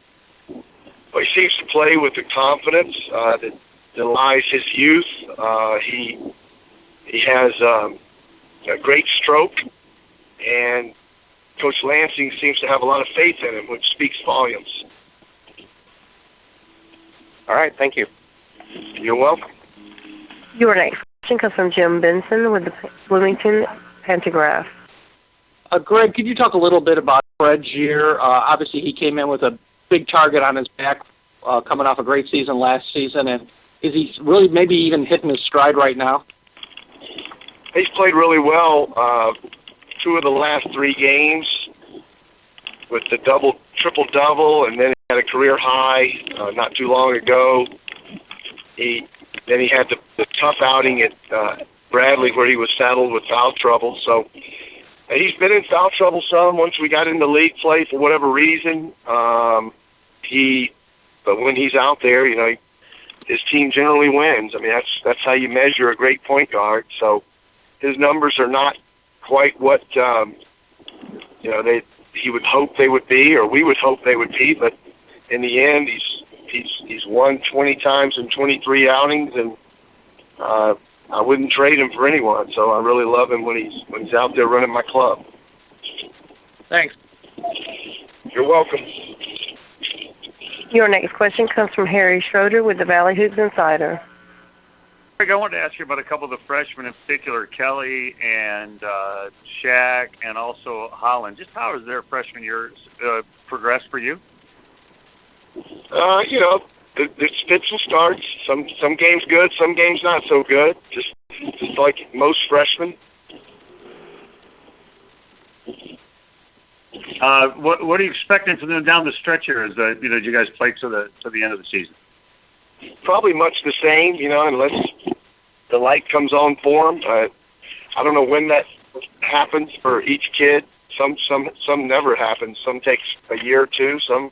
Well, he seems to play with the confidence that lies his youth. He has a great stroke, and Coach Lansing seems to have a lot of faith in him, which speaks volumes. All right, thank you. You're welcome. Your next question comes from Jim Benson with the Bloomington Pantagraph. Greg, could you talk a little bit about Fred's year? Obviously, he came in with a big target on his back, coming off a great season last season, and is he really maybe even hitting his stride right now? He's played really well. 2 of the last 3 games with the triple-double, and then he had a career high not too long ago. Then he had the tough outing at Bradley where he was saddled with foul trouble. So he's been in foul trouble some once we got into league play for whatever reason. But when he's out there, his team generally wins. I mean, that's how you measure a great point guard. So his numbers are not quite what he would hope they would be, or we would hope they would be. But in the end, he's won 20 times in 23 outings, and I wouldn't trade him for anyone. So I really love him when he's out there running my club. Thanks. You're welcome. Your next question comes from Harry Schroeder with the Valley Hoops Insider. Greg, I wanted to ask you about a couple of the freshmen, in particular Kelly and Shaq, and also Holland. Just how has their freshman year progressed for you? There's fits and starts. Some games good, some games not so good. Just like most freshmen. What are you expecting from them down the stretch here? As you guys play to the end of the season? Probably much the same, unless the light comes on for them. I don't know when that happens for each kid. Some never happens. Some takes a year or two. Some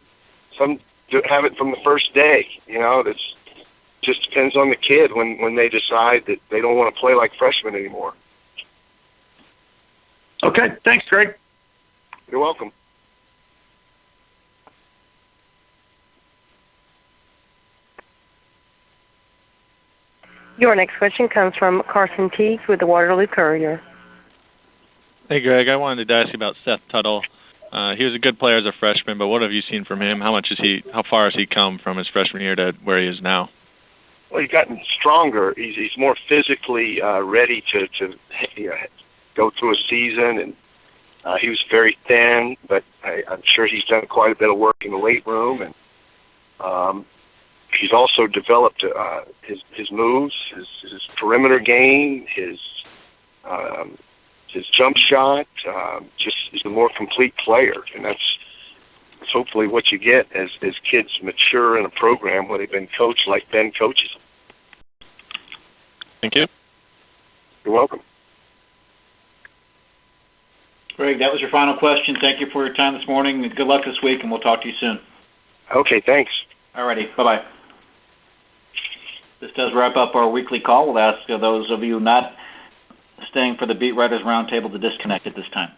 have it from the first day. That's just depends on the kid when they decide that they don't want to play like freshmen anymore. Okay, thanks, Greg. You're welcome. Your next question comes from Carson Teagues with the Waterloo Courier. Hey, Greg, I wanted to ask you about Seth Tuttle. He was a good player as a freshman, but what have you seen from him? How far has he come from his freshman year to where he is now? Well, he's gotten stronger. He's more physically ready to go through a season, and he was very thin, but I'm sure he's done quite a bit of work in the weight room, and he's also developed his moves, his perimeter game, his jump shot. Just is a more complete player, and that's hopefully what you get as kids mature in a program where they've been coached like Ben coaches them. Thank you. You're welcome. Greg, that was your final question. Thank you for your time this morning. Good luck this week, and we'll talk to you soon. Okay, thanks. All righty. Bye-bye. This does wrap up our weekly call. We'll ask those of you not staying for the Beat Writers Roundtable to disconnect at this time.